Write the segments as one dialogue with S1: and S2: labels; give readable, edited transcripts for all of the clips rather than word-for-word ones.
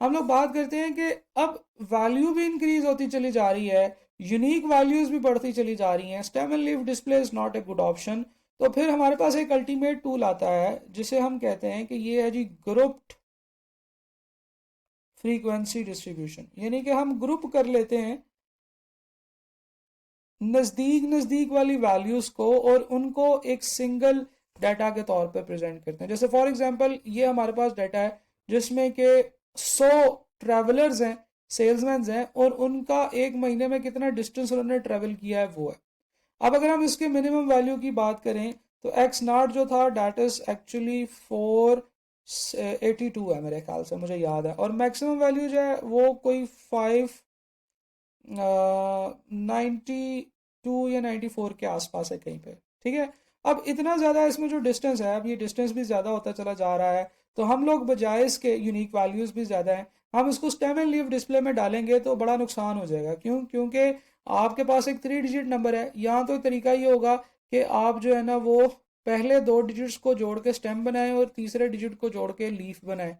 S1: हम लोग बात करते हैं कि अब वैल्यू भी इंक्रीज होती चली जा रही है, यूनिक वैल्यूज भी बढ़ती चली जा रही हैं, stem and leaf display is not a good option. तो फिर हमारे पास एक अल्टीमेट टूल आता है जिसे हम कहते हैं कि ये है जी ग्रुप्ड फ्रीक्वेंसी डिस्ट्रीब्यूशन, यानी कि हम ग्रुप कर लेते हैं नज़दीक नज़दीक वाली वैल्यूज़ को और उनको एक सिंगल डाटा के तौर पे प्रेजेंट करते हैं। जैसे फॉर एग्जांपल ये हमारे पास डाटा है जिसमें कि 100 ट्रैवलर्स हैं, सेल्समैन हैं, और उनका एक महीने में कितना डिस्टेंस उन्होंने ट्रैवल किया है वो है। अब अगर हम इसके मिनिमम वैल्यू की बात करें तो एक्स नॉट जो था डैट इज एक्चुअली 482 है मेरे ख्याल से, मुझे याद है, और मैक्सिमम वैल्यू जो है वो कोई 92 या 94 के आसपास है कहीं पे। ठीक है, अब इतना ज़्यादा इसमें जो डिस्टेंस है, अब ये डिस्टेंस भी ज़्यादा होता चला जा रहा है, तो हम लोग बजाय इसके यूनिक वैल्यूज़ भी ज़्यादा हैं, हम इसको स्टेम एंड लीफ डिस्प्ले में डालेंगे तो बड़ा नुकसान हो जाएगा। क्यों? क्योंकि आपके पास एक 3 डिजिट नंबर है, यहाँ तो तरीका ये होगा कि आप जो है ना वो पहले 2 डिजिट्स को जोड़ के स्टेम बनाएं और तीसरे डिजिट को जोड़ के लीफ बनाएं,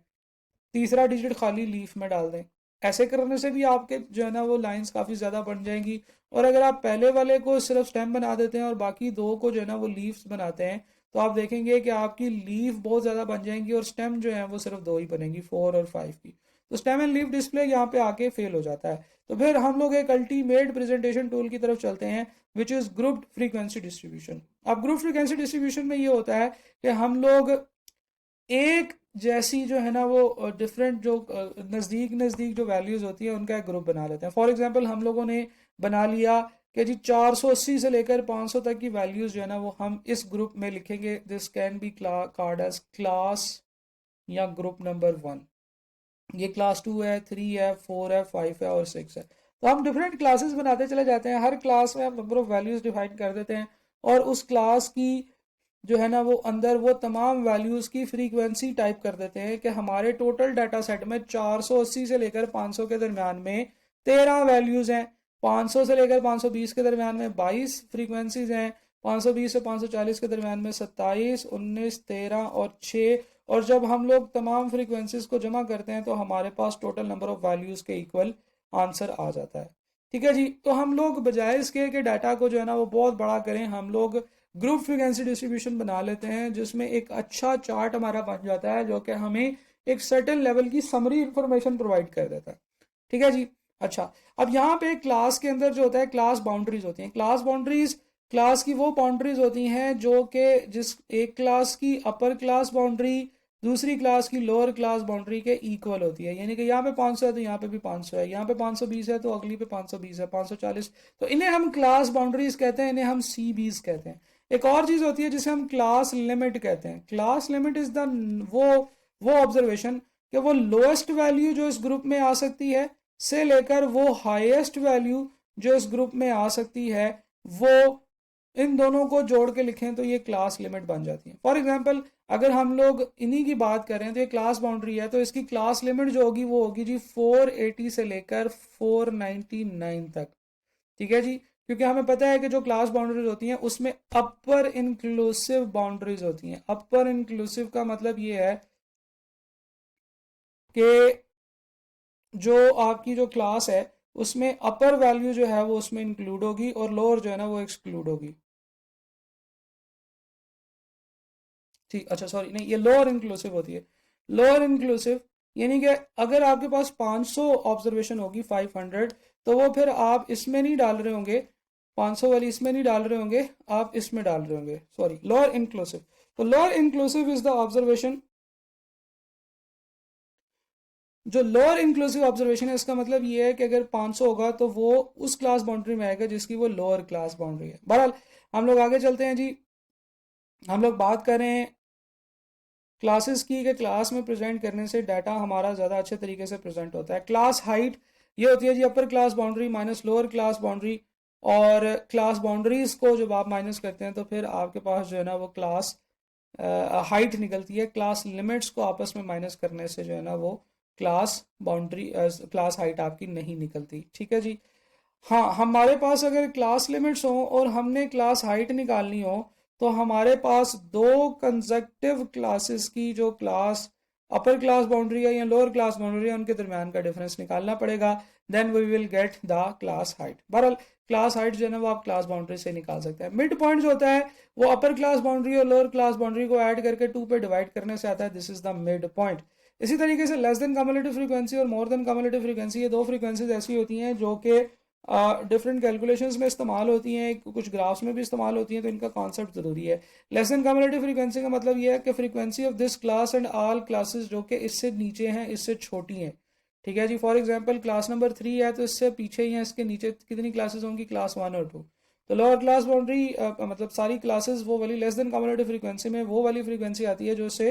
S1: तीसरा डिजिट खाली लीफ में डाल दें। ऐसे करने से भी आपके जो है ना वो लाइंस काफ़ी ज़्यादा बन जाएंगी। और अगर आप पहले वाले को सिर्फ स्टेम बना देते हैं और बाकी दो को जो है ना वो लीव्स बनाते हैं, तो आप देखेंगे कि आपकी लीफ बहुत ज़्यादा बन जाएंगी और स्टेम जो है वो सिर्फ दो ही बनेंगी, 4 और 5 की। तो स्टेम एंड लीफ डिस्प्ले यहाँ पे आके फेल हो जाता है। तो फिर हम लोग एक अल्टीमेट प्रेजेंटेशन टूल की तरफ चलते हैं which is grouped frequency distribution. अब ग्रुप फ्रीक्वेंसी डिस्ट्रीब्यूशन में ये होता है कि हम लोग एक जैसी जो है ना वो डिफरेंट जो नज़दीक नज़दीक जो वैल्यूज़ होती है उनका एक ग्रुप बना लेते हैं। फॉर एग्जांपल हम लोगों ने बना लिया कि जी 480 से लेकर 500 तक की वैल्यूज़ जो है ना वो हम इस ग्रुप में लिखेंगे। This can be called as class या ग्रुप नंबर 1। ये क्लास 2 है, 3 है, 4 है, 5 है और 6 है। तो हम डिफरेंट क्लासेस बनाते चले जाते हैं, हर क्लास में हम नंबर ऑफ वैल्यूज़ डिफाइन कर देते हैं और उस क्लास की जो है ना वो अंदर वो तमाम वैल्यूज़ की फ्रीक्वेंसी टाइप कर देते हैं कि हमारे टोटल डाटा सेट में 480 से लेकर 500 के दरमियान में 13 वैल्यूज़ हैं, 500 से लेकर 520 के दरमियान में 22 फ्रीक्वेंसीज हैं, 520 से 540 के दरमियान में 27, 19, 13 और 6। और जब हम लोग तमाम फ्रीक्वेंसीज को जमा करते हैं तो हमारे पास टोटल नंबर ऑफ वैल्यूज़ के इक्वल आंसर आ जाता है। ठीक है जी, तो हम लोग बजाय इसके कि डाटा को जो है ना वो बहुत बड़ा करें, हम लोग ग्रुप फ्रीक्वेंसी डिस्ट्रीब्यूशन बना लेते हैं जिसमें एक अच्छा चार्ट हमारा बन जाता है जो कि हमें एक सर्टेन लेवल की समरी इंफॉर्मेशन प्रोवाइड कर देता है। ठीक है जी। अच्छा, अब यहाँ पे क्लास के अंदर जो होता है क्लास बाउंड्रीज होती हैं। क्लास बाउंड्रीज क्लास की वो बाउंड्रीज होती हैं जो कि जिस एक क्लास की अपर क्लास बाउंड्री दूसरी क्लास की लोअर क्लास बाउंड्री के इक्वल होती है। यानी कि यहाँ पे 500 है तो यहाँ पे भी 500 है, यहाँ पे 520 है तो अगली पे 520 है, 540। तो इन्हें हम क्लास बाउंड्रीज कहते हैं, इन्हें हम सी बीज कहते हैं। एक और चीज होती है जिसे हम क्लास लिमिट कहते हैं। क्लास लिमिट इज द वो वो ऑब्जर्वेशन कि वो लोएस्ट वैल्यू जो इस ग्रुप में आ सकती है से लेकर वो हाईएस्ट वैल्यू जो इस ग्रुप में आ सकती है, वो इन दोनों को जोड़ के लिखें तो ये क्लास लिमिट बन जाती है। फॉर एग्जांपल अगर हम लोग इन्हीं की बात करें तो ये क्लास बाउंड्री है, तो इसकी क्लास लिमिट जो होगी वो होगी जी 480 से लेकर 499 तक। ठीक है जी, क्योंकि हमें पता है कि जो क्लास बाउंड्रीज होती हैं उसमें अपर इंक्लूसिव बाउंड्रीज होती हैं। अपर इंक्लूसिव का मतलब ये है कि जो आपकी जो क्लास है उसमें अपर वैल्यू जो है वो उसमें इंक्लूड होगी और लोअर जो है ना वो एक्सक्लूड होगी। ठीक, अच्छा सॉरी, नहीं, ये लोअर इंक्लूसिव होती है। लोअर इंक्लूसिव यानी कि अगर आपके पास 500 ऑब्जर्वेशन होगी 500, तो वो फिर आप इसमें नहीं डाल रहे होंगे, 500 वाली इसमें नहीं डाल रहे होंगे, आप इसमें डाल रहे होंगे। Sorry, lower inclusive. तो lower inclusive is the observation, जो लोअर इंक्लूसिव ऑब्जर्वेशन है इसका मतलब ये है कि अगर 500 होगा तो वो उस क्लास बाउंड्री में आएगा जिसकी वो लोअर क्लास बाउंड्री है। बहरहाल हम लोग आगे चलते हैं जी। हम लोग बात करें क्लासेस की कि क्लास में प्रेजेंट करने से डाटा हमारा ज़्यादा अच्छे तरीके से प्रेजेंट होता है। क्लास हाइट ये होती है जी upper class boundary minus lower class boundary, और क्लास बाउंड्रीज को जब आप माइनस करते हैं तो फिर आपके पास जो है ना वो क्लास हाइट निकलती है। क्लास लिमिट्स को आपस में माइनस करने से जो है ना वो क्लास बाउंड्री क्लास हाइट आपकी नहीं निकलती। ठीक है जी। हाँ, हमारे पास अगर क्लास लिमिट्स हो और हमने क्लास हाइट निकालनी हो तो हमारे पास दो कंसेक्टिव क्लासेस की जो क्लास अपर क्लास बाउंड्री है या लोअर क्लास बाउंड्री है, उनके दरमियान का डिफरेंस निकालना पड़ेगा, then we will get the class height. बहरहाल क्लास हाइट जो है ना वो आप क्लास बाउंड्री से निकाल सकते हैं। मिड पॉइंट जो होता है वो अपर क्लास बाउंड्री और लोअर क्लास बाउंड्री को ऐड करके 2 पे डिवाइड करने से आता है, this is the mid point. इसी तरीके से लेस देन कम्युलेटिव फ्रीक्वेंसी और मोर देन कम्युलेटिव फ्रीक्वेंसी, ये दो फ्रीक्वेंसीज ऐसी होती हैं जो कि डिफरेंट कैलकुलेशंस में इस्तेमाल होती हैं, कुछ ग्राफ्स में भी इस्तेमाल होती हैं, तो इनका कॉन्सेप्ट ज़रूरी है। लेस देन कम्युलेटिव फ्रीक्वेंसी का मतलब ये है कि frequency of this class and all classes जो कि इससे नीचे हैं, इससे छोटी हैं, ठीक है जी। फॉर एग्जांपल क्लास नंबर 3 है तो इससे पीछे ही है, इसके नीचे कितनी क्लासेस होंगी, क्लास 1 और 2। तो लोअर क्लास बाउंड्री मतलब सारी क्लासेस वो वाली लेस देन कम्युलेटिव फ्रीक्वेंसी में वो वाली फ्रीक्वेंसी आती है जो से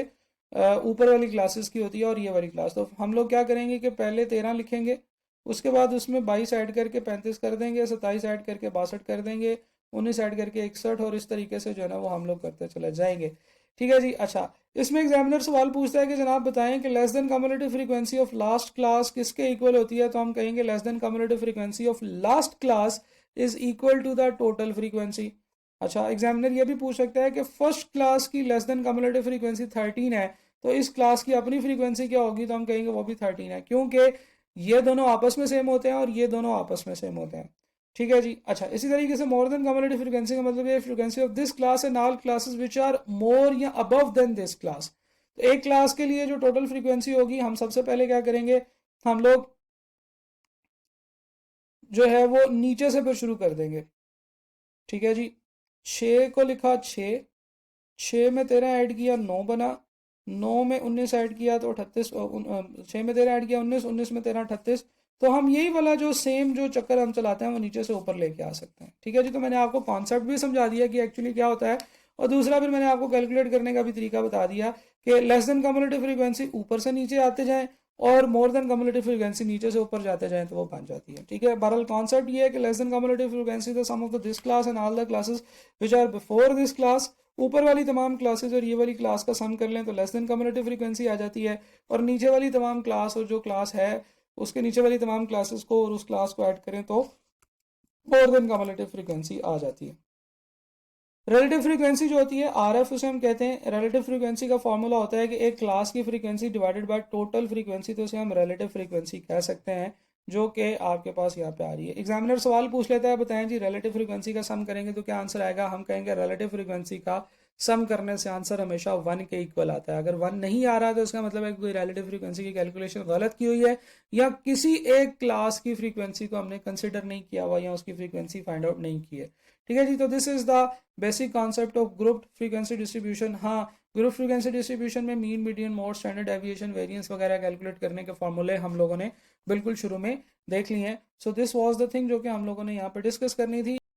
S1: ऊपर वाली क्लासेस की होती है, और ये वाली क्लास। तो हम लोग क्या करेंगे कि पहले 13 लिखेंगे, उसके बाद उसमें 22 ऐड करके 35 कर देंगे, 27 ऐड करके 62 कर देंगे, 19 ऐड करके 61, और इस तरीके से जो है ना वो हम लोग करते चले जाएंगे, ठीक है जी। अच्छा, इसमें एग्जामिनर सवाल पूछता है कि जनाब बताएं कि less than cumulative frequency of last class किसके इक्वल होती है, तो हम कहेंगे less than cumulative frequency of last class is equal to the total frequency. अच्छा, एग्जामिनर ये भी पूछ सकता है कि फर्स्ट क्लास की लेस देन कम्युलेटिव फ्रीक्वेंसी 13 है, तो इस क्लास की अपनी फ्रीक्वेंसी क्या होगी, तो हम कहेंगे वो भी 13 है, क्योंकि ये दोनों आपस में सेम होते हैं और ये दोनों आपस में सेम होते हैं, ठीक है जी। अच्छा, इसी तरीके से मोर देन कम्युलेटिव फ्रीक्वेंसी का मतलब ये frequency of this class and all classes which are more या अबव देन दिस क्लास। तो एक क्लास के लिए जो टोटल फ्रीक्वेंसी होगी, हम सबसे पहले क्या करेंगे, हम लोग जो है वो नीचे से फिर शुरू कर देंगे, ठीक है जी। 6 को लिखा 6, 6 में 13 ऐड किया 9 बना, 9 में 19 ऐड किया तो 38, 6 में 13 ऐड किया 19, 19 में 13 38। तो हम यही वाला जो सेम जो चक्कर हम चलाते हैं वो नीचे से ऊपर लेके आ सकते हैं, ठीक है जी। तो मैंने आपको कॉन्सेप्ट भी समझा दिया कि एक्चुअली क्या होता है, और दूसरा फिर मैंने आपको कैलकुलेट करने का भी तरीका बता दिया कि लेस देन कम्युलेटिव फ्रीक्वेंसी ऊपर से नीचे आते जाएं और मोर देन कम्युलेटिव फ्रीक्वेंसी नीचे से ऊपर जाते जाएं तो वो बन जाती है, ठीक है। बहरहाल कॉन्सेप्ट ये है कि less than cumulative frequency the sum of the this class and all the classes which are before this class. ऊपर वाली तमाम क्लासेस और ये वाली क्लास का सम कर लें तो लेस देन कम्युलेटिव फ्रीक्वेंसी आ जाती है, और नीचे वाली तमाम क्लास और जो क्लास है उसके नीचे वाली तमाम क्लासेस को और उस क्लास को ऐड करें तो मोर देन कम्युलेटिव फ्रीक्वेंसी आ जाती है। रिलेटिव फ्रीक्वेंसी जो होती है RF, उसे हम कहते हैं, रिलेटिव फ्रीक्वेंसी का फॉर्मूला होता है कि एक क्लास की frequency divided by total frequency, तो उसे हम रिलेटिव फ्रीक्वेंसी कह सकते हैं, जो कि आपके पास यहाँ पे आ रही है। एग्जामिनर सवाल पूछ लेता है बताएं जी रिलेटिव फ्रीक्वेंसी का सम करेंगे तो क्या आंसर आएगा, हम कहेंगे रिलेटिव फ्रीक्वेंसी का सम करने से आंसर हमेशा 1 के इक्वल आता है। अगर 1 नहीं आ रहा तो इसका मतलब है कि कोई रिलेटिव फ्रीक्वेंसी की कैलकुलेशन गलत की हुई है, या किसी एक क्लास की फ्रीक्वेंसी को हमने कंसिडर नहीं किया हुआ या उसकी फ्रीक्वेंसी फाइंड आउट नहीं की है, ठीक है जी। तो this is the basic concept of group frequency distribution. हाँ, ग्रुप फ्रीक्वेंसी डिस्ट्रीब्यूशन में mean, median, mode, standard deviation, variance वगैरह कैलकुलेट करने के फॉर्मूले हम लोगों ने बिल्कुल शुरू में देख लिए हैं। So this was the thing जो कि हम लोगों ने यहाँ पर डिस्कस करनी थी।